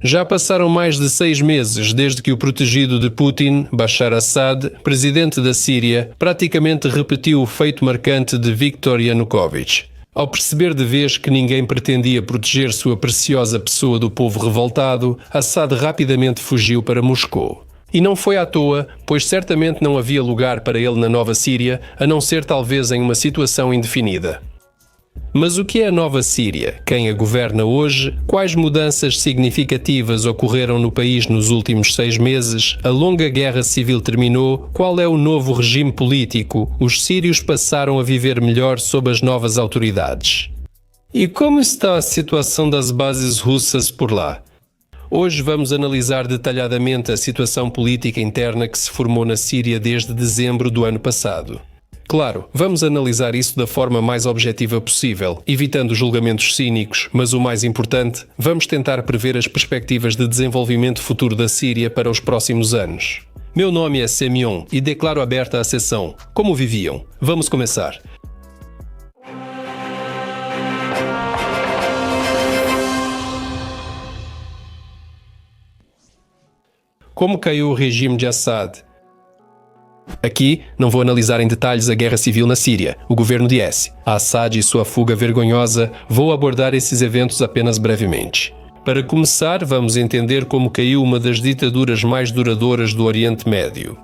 Já passaram mais de 6 meses desde que o protegido de Putin, Bashar Assad, presidente da Síria, praticamente repetiu o feito marcante de Viktor Yanukovych. Ao perceber de vez que ninguém pretendia proteger sua preciosa pessoa do povo revoltado, Assad rapidamente fugiu para Moscou. E não foi à toa, pois certamente não havia lugar para ele na nova Síria, a não ser talvez em uma situação indefinida. Mas o que é a nova Síria? Quem a governa hoje? Quais mudanças significativas ocorreram no país nos últimos 6 meses? A longa guerra civil terminou? Qual é o novo regime político? Os sírios passaram a viver melhor sob as novas autoridades. E como está a situação das bases russas por lá? Hoje vamos analisar detalhadamente a situação política interna que se formou na Síria desde dezembro do ano passado. Claro, vamos analisar isso da forma mais objetiva possível, evitando julgamentos cínicos, mas o mais importante, vamos tentar prever as perspectivas de desenvolvimento futuro da Síria para os próximos anos. Meu nome é Semyon e declaro aberta a sessão. Como viviam? Vamos começar. Como caiu o regime de Assad? Aqui, não vou analisar em detalhes a guerra civil na Síria, o governo de IS, Assad e sua fuga vergonhosa, vou abordar esses eventos apenas brevemente. Para começar, vamos entender como caiu uma das ditaduras mais duradouras do Oriente Médio.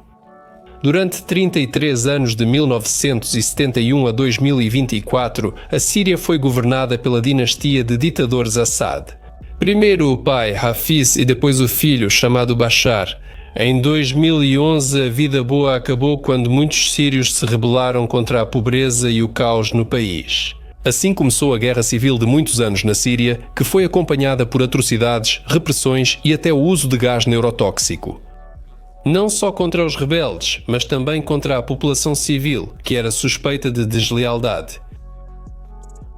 Durante 33 anos de 1971 a 2024, a Síria foi governada pela dinastia de ditadores Assad. Primeiro o pai, Hafiz, e depois o filho, chamado Bashar. Em 2011, a vida boa acabou quando muitos sírios se rebelaram contra a pobreza e o caos no país. Assim começou a guerra civil de muitos anos na Síria, que foi acompanhada por atrocidades, repressões e até o uso de gás neurotóxico. Não só contra os rebeldes, mas também contra a população civil, que era suspeita de deslealdade.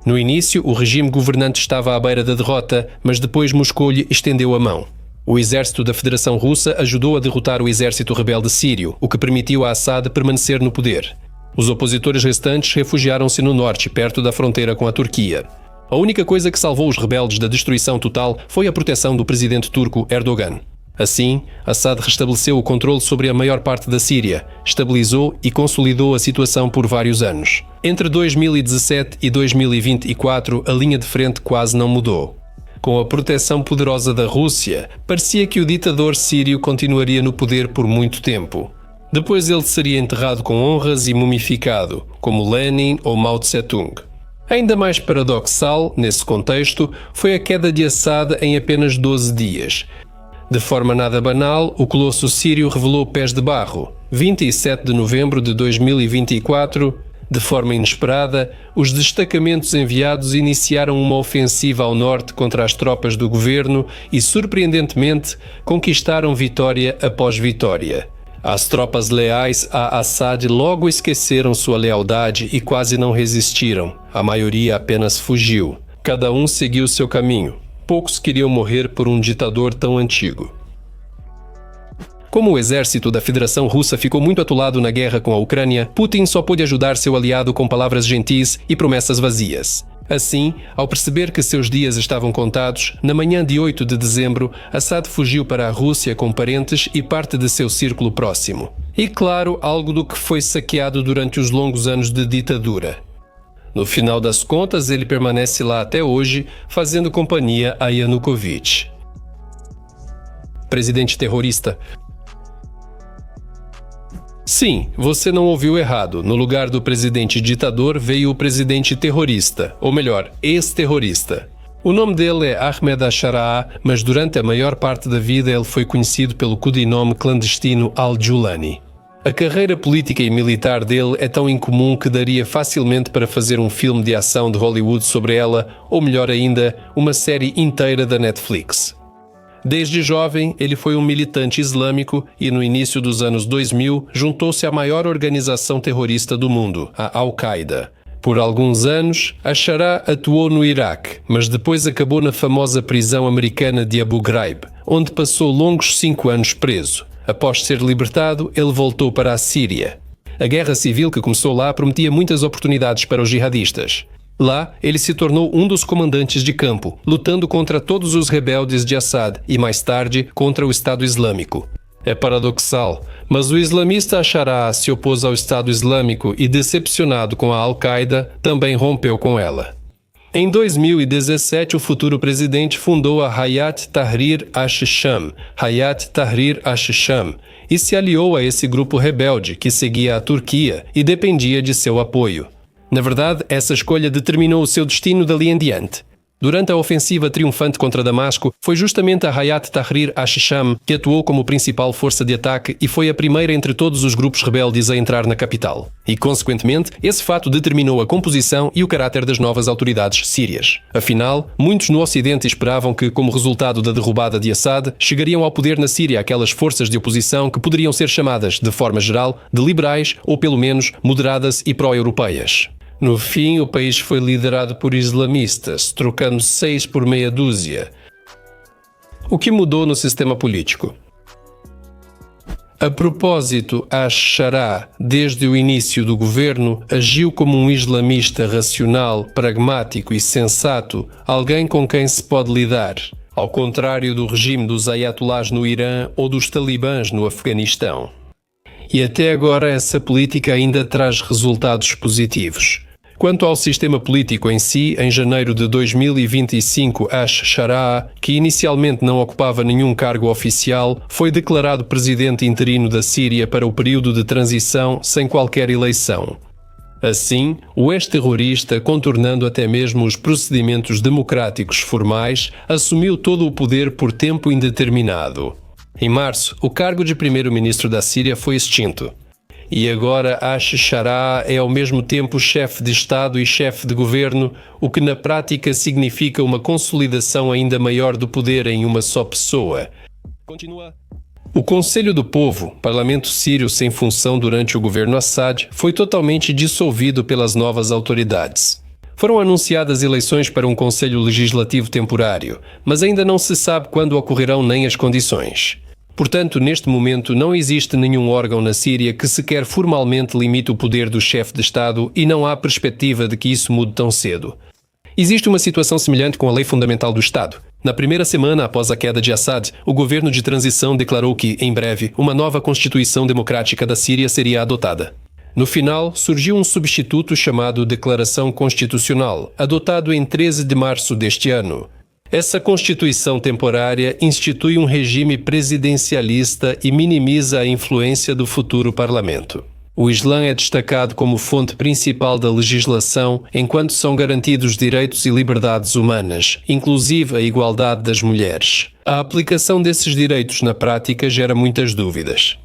No início, o regime governante estava à beira da derrota, mas depois Moscou lhe estendeu a mão. O exército da Federação Russa ajudou a derrotar o exército rebelde sírio, o que permitiu a Assad permanecer no poder. Os opositores restantes refugiaram-se no norte, perto da fronteira com a Turquia. A única coisa que salvou os rebeldes da destruição total foi a proteção do presidente turco Erdogan. Assim, Assad restabeleceu o controle sobre a maior parte da Síria, estabilizou e consolidou a situação por vários anos. Entre 2017 e 2024, a linha de frente quase não mudou. Com a proteção poderosa da Rússia, parecia que o ditador sírio continuaria no poder por muito tempo. Depois ele seria enterrado com honras e mumificado, como Lenin ou Mao Tse-tung. Ainda mais paradoxal, nesse contexto, foi a queda de Assad em apenas 12 dias. De forma nada banal, o colosso sírio revelou pés de barro. 27 de novembro de 2024, de forma inesperada, os destacamentos enviados iniciaram uma ofensiva ao norte contra as tropas do governo e, surpreendentemente, conquistaram vitória após vitória. As tropas leais a Assad logo esqueceram sua lealdade e quase não resistiram. A maioria apenas fugiu. Cada um seguiu seu caminho. Poucos queriam morrer por um ditador tão antigo. Como o exército da Federação Russa ficou muito atolado na guerra com a Ucrânia, Putin só pôde ajudar seu aliado com palavras gentis e promessas vazias. Assim, ao perceber que seus dias estavam contados, na manhã de 8 de dezembro, Assad fugiu para a Rússia com parentes e parte de seu círculo próximo. E claro, algo do que foi saqueado durante os longos anos de ditadura. No final das contas, ele permanece lá até hoje, fazendo companhia a Yanukovych. Presidente terrorista. Sim, você não ouviu errado. No lugar do presidente ditador veio o presidente terrorista, ou melhor, ex-terrorista. O nome dele é Ahmed al-Sharaa, mas durante a maior parte da vida ele foi conhecido pelo codinome clandestino Al-Julani. A carreira política e militar dele é tão incomum que daria facilmente para fazer um filme de ação de Hollywood sobre ela, ou melhor ainda, uma série inteira da Netflix. Desde jovem, ele foi um militante islâmico e, no início dos anos 2000, juntou-se à maior organização terrorista do mundo, a Al-Qaeda. Por alguns anos, al-Sharaa atuou no Iraque, mas depois acabou na famosa prisão americana de Abu Ghraib, onde passou longos 5 anos preso. Após ser libertado, ele voltou para a Síria. A guerra civil que começou lá prometia muitas oportunidades para os jihadistas. Lá, ele se tornou um dos comandantes de campo, lutando contra todos os rebeldes de Assad e, mais tarde, contra o Estado Islâmico. É paradoxal, mas o islamista Ashara se opôs ao Estado Islâmico e, decepcionado com a Al-Qaeda, também rompeu com ela. Em 2017, o futuro presidente fundou a Hayat Tahrir ash-Sham, e se aliou a esse grupo rebelde que seguia a Turquia e dependia de seu apoio. Na verdade, essa escolha determinou o seu destino dali em diante. Durante a ofensiva triunfante contra Damasco, foi justamente a Hayat Tahrir ash-Sham que atuou como principal força de ataque e foi a primeira entre todos os grupos rebeldes a entrar na capital. E, consequentemente, esse fato determinou a composição e o caráter das novas autoridades sírias. Afinal, muitos no Ocidente esperavam que, como resultado da derrubada de Assad, chegariam ao poder na Síria aquelas forças de oposição que poderiam ser chamadas, de forma geral, de liberais ou, pelo menos, moderadas e pró-europeias. No fim, o país foi liderado por islamistas, trocando 6 por meia dúzia. O que mudou no sistema político? A propósito, Ash-Shara, desde o início do governo, agiu como um islamista racional, pragmático e sensato, alguém com quem se pode lidar, ao contrário do regime dos ayatollahs no Irã ou dos talibãs no Afeganistão. E até agora essa política ainda traz resultados positivos. Quanto ao sistema político em si, em janeiro de 2025, Ash-Shara, que inicialmente não ocupava nenhum cargo oficial, foi declarado presidente interino da Síria para o período de transição sem qualquer eleição. Assim, o ex-terrorista, contornando até mesmo os procedimentos democráticos formais, assumiu todo o poder por tempo indeterminado. Em março, o cargo de primeiro-ministro da Síria foi extinto. E agora Ash-Shara é ao mesmo tempo chefe de Estado e chefe de governo, o que na prática significa uma consolidação ainda maior do poder em uma só pessoa. Continua. O Conselho do Povo, parlamento sírio sem função durante o governo Assad, foi totalmente dissolvido pelas novas autoridades. Foram anunciadas eleições para um Conselho Legislativo temporário, mas ainda não se sabe quando ocorrerão nem as condições. Portanto, neste momento não existe nenhum órgão na Síria que sequer formalmente limite o poder do chefe de Estado e não há perspectiva de que isso mude tão cedo. Existe uma situação semelhante com a Lei Fundamental do Estado. Na primeira semana após a queda de Assad, o governo de transição declarou que, em breve, uma nova Constituição Democrática da Síria seria adotada. No final, surgiu um substituto chamado Declaração Constitucional, adotado em 13 de março deste ano. Essa Constituição temporária institui um regime presidencialista e minimiza a influência do futuro parlamento. O Islã é destacado como fonte principal da legislação, enquanto são garantidos direitos e liberdades humanas, inclusive a igualdade das mulheres. A aplicação desses direitos na prática gera muitas dúvidas.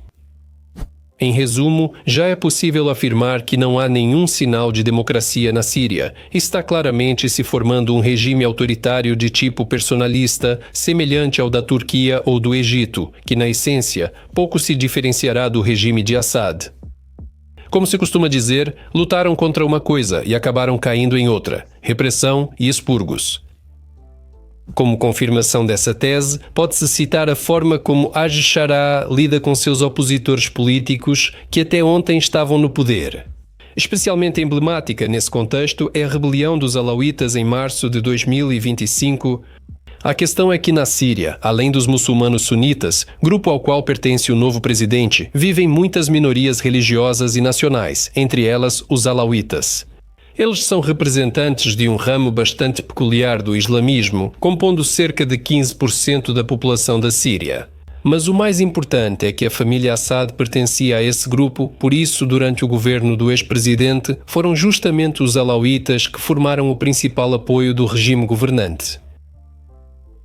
Em resumo, já é possível afirmar que não há nenhum sinal de democracia na Síria. Está claramente se formando um regime autoritário de tipo personalista, semelhante ao da Turquia ou do Egito, que, na essência, pouco se diferenciará do regime de Assad. Como se costuma dizer, lutaram contra uma coisa e acabaram caindo em outra: repressão e expurgos. Como confirmação dessa tese, pode-se citar a forma como Ash-Shara lida com seus opositores políticos que até ontem estavam no poder. Especialmente emblemática nesse contexto é a rebelião dos alauítas em março de 2025. A questão é que na Síria, além dos muçulmanos sunitas, grupo ao qual pertence o novo presidente, vivem muitas minorias religiosas e nacionais, entre elas os alauítas. Eles são representantes de um ramo bastante peculiar do islamismo, compondo cerca de 15% da população da Síria. Mas o mais importante é que a família Assad pertencia a esse grupo, por isso, durante o governo do ex-presidente, foram justamente os alauítas que formaram o principal apoio do regime governante.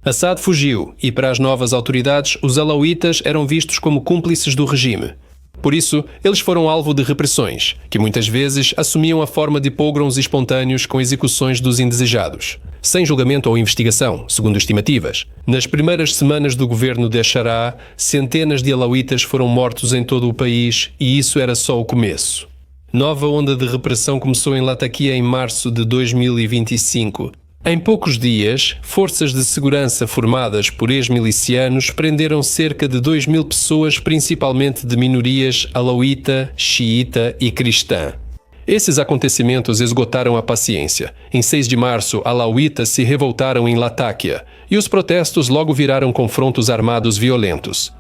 Assad fugiu e, para as novas autoridades, os alauítas eram vistos como cúmplices do regime. Por isso, eles foram alvo de repressões, que muitas vezes assumiam a forma de pogroms espontâneos com execuções dos indesejados, sem julgamento ou investigação, segundo estimativas. Nas primeiras semanas do governo de Ash-Shara, centenas de alauítas foram mortos em todo o país e isso era só o começo. Nova onda de repressão começou em Latakia em março de 2025. Em poucos dias, forças de segurança formadas por ex-milicianos prenderam cerca de 2.000 pessoas, principalmente de minorias alauíta, xiita e cristã. Esses acontecimentos esgotaram a paciência. Em 6 de março, alauítas se revoltaram em Latáquia, e os protestos logo viraram confrontos armados violentos.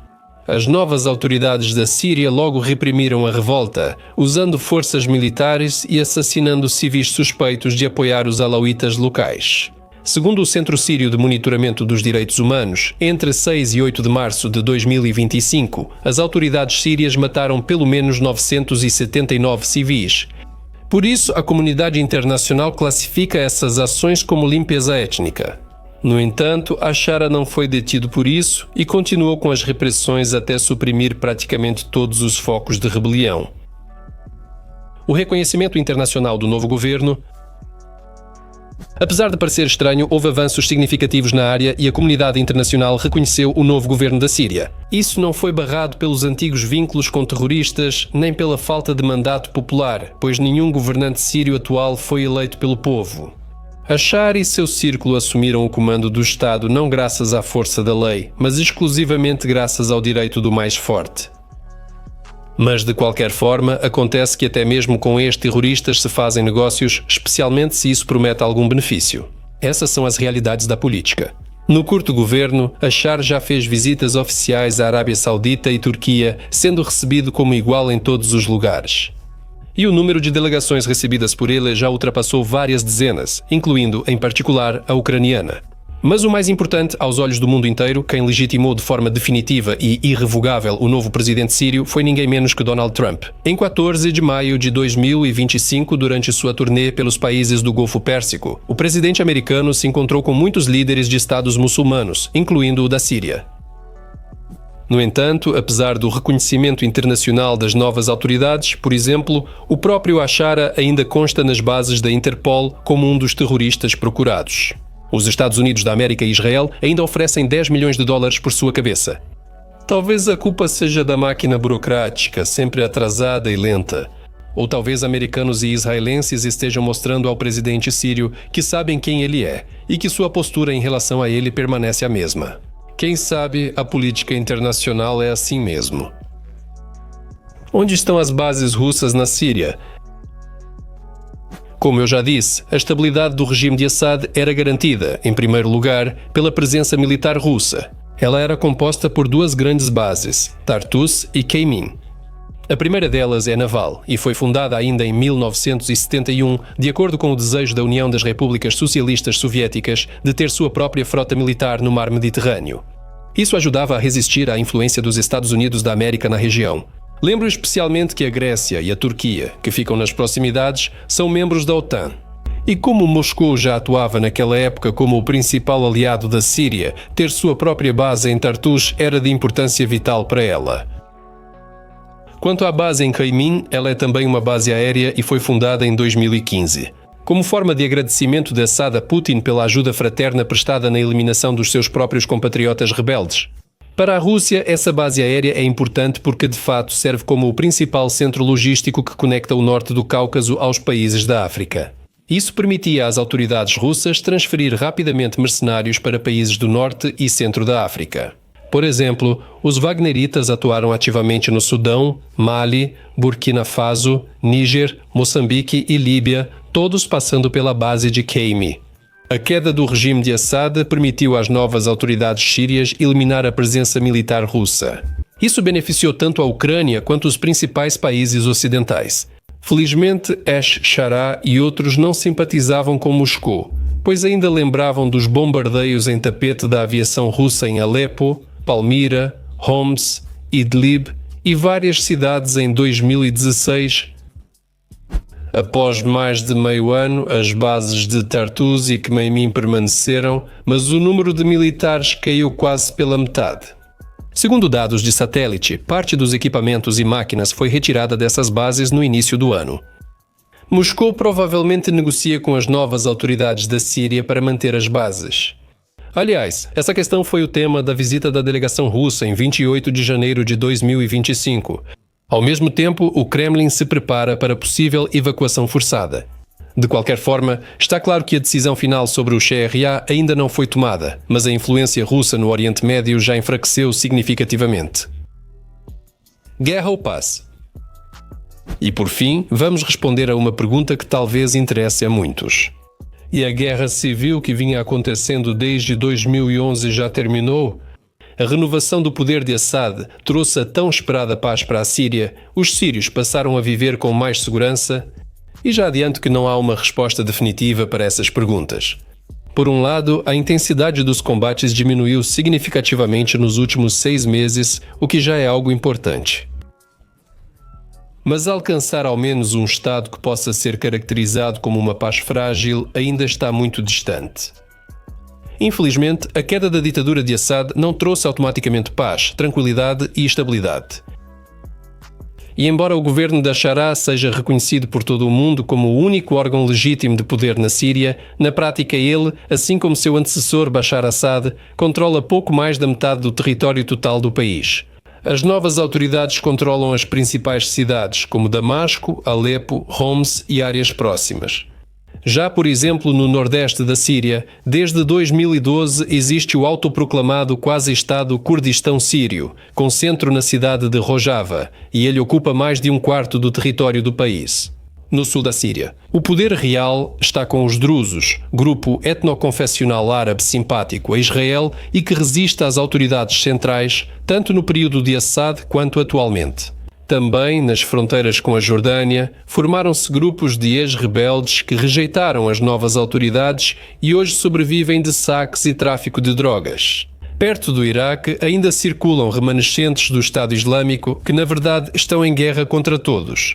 As novas autoridades da Síria logo reprimiram a revolta, usando forças militares e assassinando civis suspeitos de apoiar os alauítas locais. Segundo o Centro Sírio de Monitoramento dos Direitos Humanos, entre 6 e 8 de março de 2025, as autoridades sírias mataram pelo menos 979 civis. Por isso, a comunidade internacional classifica essas ações como limpeza étnica. No entanto, Ashara não foi detido por isso e continuou com as repressões até suprimir praticamente todos os focos de rebelião. O reconhecimento internacional do novo governo. Apesar de parecer estranho, houve avanços significativos na área e a comunidade internacional reconheceu o novo governo da Síria. Isso não foi barrado pelos antigos vínculos com terroristas, nem pela falta de mandato popular, pois nenhum governante sírio atual foi eleito pelo povo. Ashar e seu círculo assumiram o comando do Estado não graças à força da lei, mas exclusivamente graças ao direito do mais forte. Mas, de qualquer forma, acontece que até mesmo com ex-terroristas se fazem negócios, especialmente se isso promete algum benefício. Essas são as realidades da política. No curto governo, Ashar já fez visitas oficiais à Arábia Saudita e Turquia, sendo recebido como igual em todos os lugares. E o número de delegações recebidas por ele já ultrapassou várias dezenas, incluindo, em particular, a ucraniana. Mas o mais importante, aos olhos do mundo inteiro, quem legitimou de forma definitiva e irrevogável o novo presidente sírio foi ninguém menos que Donald Trump. Em 14 de maio de 2025, durante sua turnê pelos países do Golfo Pérsico, o presidente americano se encontrou com muitos líderes de estados muçulmanos, incluindo o da Síria. No entanto, apesar do reconhecimento internacional das novas autoridades, por exemplo, o próprio Ashara ainda consta nas bases da Interpol como um dos terroristas procurados. Os Estados Unidos da América e Israel ainda oferecem 10 milhões de dólares por sua cabeça. Talvez a culpa seja da máquina burocrática, sempre atrasada e lenta. Ou talvez americanos e israelenses estejam mostrando ao presidente sírio que sabem quem ele é e que sua postura em relação a ele permanece a mesma. Quem sabe a política internacional é assim mesmo. Onde estão as bases russas na Síria? Como eu já disse, a estabilidade do regime de Assad era garantida, em primeiro lugar, pela presença militar russa. Ela era composta por duas grandes bases, Tartus e Keimin. A primeira delas é naval e foi fundada ainda em 1971, de acordo com o desejo da União das Repúblicas Socialistas Soviéticas de ter sua própria frota militar no mar Mediterrâneo. Isso ajudava a resistir à influência dos Estados Unidos da América na região. Lembro especialmente que a Grécia e a Turquia, que ficam nas proximidades, são membros da OTAN. E como Moscou já atuava naquela época como o principal aliado da Síria, ter sua própria base em Tartus era de importância vital para ela. Quanto à base em Keimin, ela é também uma base aérea e foi fundada em 2015. Como forma de agradecimento de Assad a Putin pela ajuda fraterna prestada na eliminação dos seus próprios compatriotas rebeldes. Para a Rússia, essa base aérea é importante porque, de fato, serve como o principal centro logístico que conecta o norte do Cáucaso aos países da África. Isso permitia às autoridades russas transferir rapidamente mercenários para países do norte e centro da África. Por exemplo, os wagneritas atuaram ativamente no Sudão, Mali, Burkina Faso, Níger, Moçambique e Líbia, todos passando pela base de Keimi. A queda do regime de Assad permitiu às novas autoridades sírias eliminar a presença militar russa. Isso beneficiou tanto a Ucrânia quanto os principais países ocidentais. Felizmente, Ash-Shara e outros não simpatizavam com Moscou, pois ainda lembravam dos bombardeios em tapete da aviação russa em Alepo, Palmira, Homs, Idlib e várias cidades em 2016. Após mais de meio ano, as bases de Tartus e Keimin permaneceram, mas o número de militares caiu quase pela metade. Segundo dados de satélite, parte dos equipamentos e máquinas foi retirada dessas bases no início do ano. Moscou provavelmente negocia com as novas autoridades da Síria para manter as bases. Aliás, essa questão foi o tema da visita da delegação russa em 28 de janeiro de 2025. Ao mesmo tempo, o Kremlin se prepara para possível evacuação forçada. De qualquer forma, está claro que a decisão final sobre o CRA ainda não foi tomada, mas a influência russa no Oriente Médio já enfraqueceu significativamente. Guerra ou paz? E por fim, vamos responder a uma pergunta que talvez interesse a muitos. E a guerra civil que vinha acontecendo desde 2011 já terminou? A renovação do poder de Assad trouxe a tão esperada paz para a Síria? Os sírios passaram a viver com mais segurança? E já adianto que não há uma resposta definitiva para essas perguntas. Por um lado, a intensidade dos combates diminuiu significativamente nos últimos 6 meses, o que já é algo importante. Mas alcançar ao menos um estado que possa ser caracterizado como uma paz frágil ainda está muito distante. Infelizmente, a queda da ditadura de Assad não trouxe automaticamente paz, tranquilidade e estabilidade. E embora o governo da Sharaa seja reconhecido por todo o mundo como o único órgão legítimo de poder na Síria, na prática ele, assim como seu antecessor Bashar Assad, controla pouco mais da metade do território total do país. As novas autoridades controlam as principais cidades, como Damasco, Alepo, Homs e áreas próximas. Já, por exemplo, no nordeste da Síria, desde 2012 existe o autoproclamado quase-estado Kurdistão Sírio, com centro na cidade de Rojava, e ele ocupa mais de 1/4 do território do país. No sul da Síria, o poder real está com os drusos, grupo etnoconfessional árabe simpático a Israel e que resiste às autoridades centrais, tanto no período de Assad quanto atualmente. Também, nas fronteiras com a Jordânia, formaram-se grupos de ex-rebeldes que rejeitaram as novas autoridades e hoje sobrevivem de saques e tráfico de drogas. Perto do Iraque ainda circulam remanescentes do Estado Islâmico que, na verdade, estão em guerra contra todos.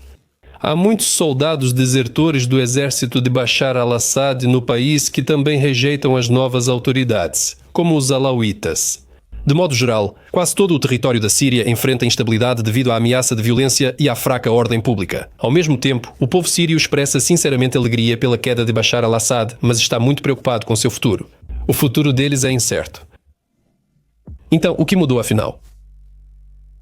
Há muitos soldados desertores do exército de Bashar al-Assad no país que também rejeitam as novas autoridades, como os alauítas. De modo geral, quase todo o território da Síria enfrenta instabilidade devido à ameaça de violência e à fraca ordem pública. Ao mesmo tempo, o povo sírio expressa sinceramente alegria pela queda de Bashar al-Assad, mas está muito preocupado com seu futuro. O futuro deles é incerto. Então, o que mudou afinal?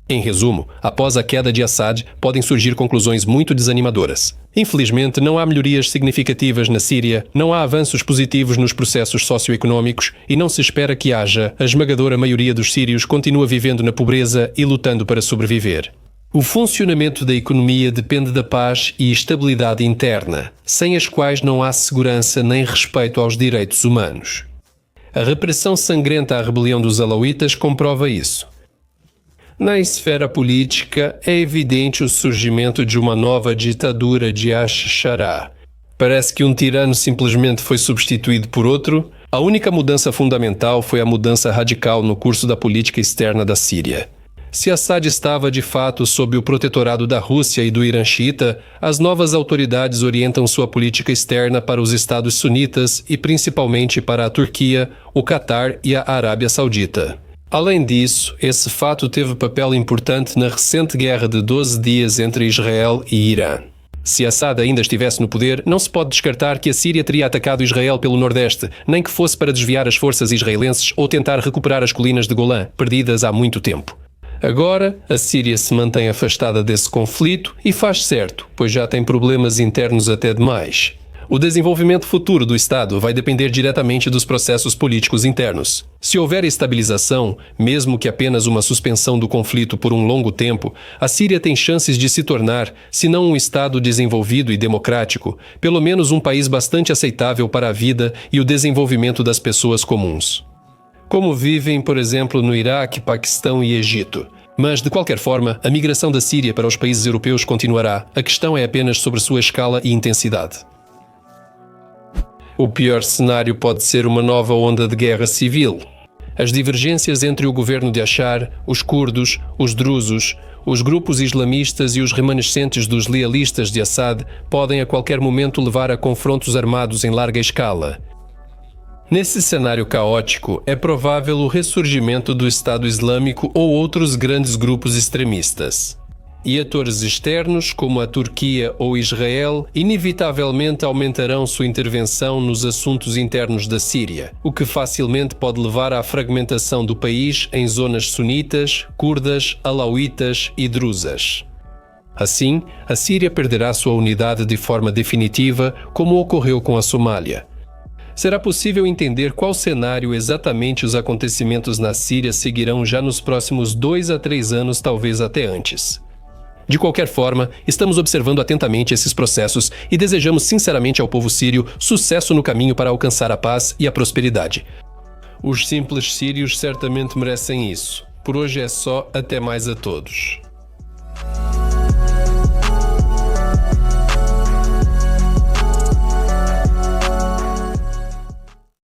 Em resumo, após a queda de Assad, podem surgir conclusões muito desanimadoras. Infelizmente, não há melhorias significativas na Síria, não há avanços positivos nos processos socioeconómicos e não se espera que haja. A esmagadora maioria dos sírios continua vivendo na pobreza e lutando para sobreviver. O funcionamento da economia depende da paz e estabilidade interna, sem as quais não há segurança nem respeito aos direitos humanos. A repressão sangrenta à rebelião dos alauítas comprova isso. Na esfera política, é evidente o surgimento de uma nova ditadura de Ash-Sharaa. Parece que um tirano simplesmente foi substituído por outro. A única mudança fundamental foi a mudança radical no curso da política externa da Síria. Se Assad estava de fato sob o protetorado da Rússia e do Irã xiita, as novas autoridades orientam sua política externa para os estados sunitas e principalmente para a Turquia, o Catar e a Arábia Saudita. Além disso, esse fato teve papel importante na recente guerra de 12 dias entre Israel e Irã. Se Assad ainda estivesse no poder, não se pode descartar que a Síria teria atacado Israel pelo Nordeste, nem que fosse para desviar as forças israelenses ou tentar recuperar as colinas de Golã, perdidas há muito tempo. Agora, a Síria se mantém afastada desse conflito e faz certo, pois já tem problemas internos até demais. O desenvolvimento futuro do Estado vai depender diretamente dos processos políticos internos. Se houver estabilização, mesmo que apenas uma suspensão do conflito por um longo tempo, a Síria tem chances de se tornar, se não um Estado desenvolvido e democrático, pelo menos um país bastante aceitável para a vida e o desenvolvimento das pessoas comuns. Como vivem, por exemplo, no Iraque, Paquistão e Egito. Mas, de qualquer forma, a migração da Síria para os países europeus continuará. A questão é apenas sobre sua escala e intensidade. O pior cenário pode ser uma nova onda de guerra civil. As divergências entre o governo de Bashar, os curdos, os drusos, os grupos islamistas e os remanescentes dos lealistas de Assad podem a qualquer momento levar a confrontos armados em larga escala. Nesse cenário caótico, é provável o ressurgimento do Estado Islâmico ou outros grandes grupos extremistas. E atores externos, como a Turquia ou Israel, inevitavelmente aumentarão sua intervenção nos assuntos internos da Síria, o que facilmente pode levar à fragmentação do país em zonas sunitas, curdas, alauítas e druzas. Assim, a Síria perderá sua unidade de forma definitiva, como ocorreu com a Somália. Será possível entender qual cenário exatamente os acontecimentos na Síria seguirão já nos próximos 2 a 3 anos, talvez até antes. De qualquer forma, estamos observando atentamente esses processos e desejamos sinceramente ao povo sírio sucesso no caminho para alcançar a paz e a prosperidade. Os simples sírios certamente merecem isso. Por hoje é só, até mais a todos.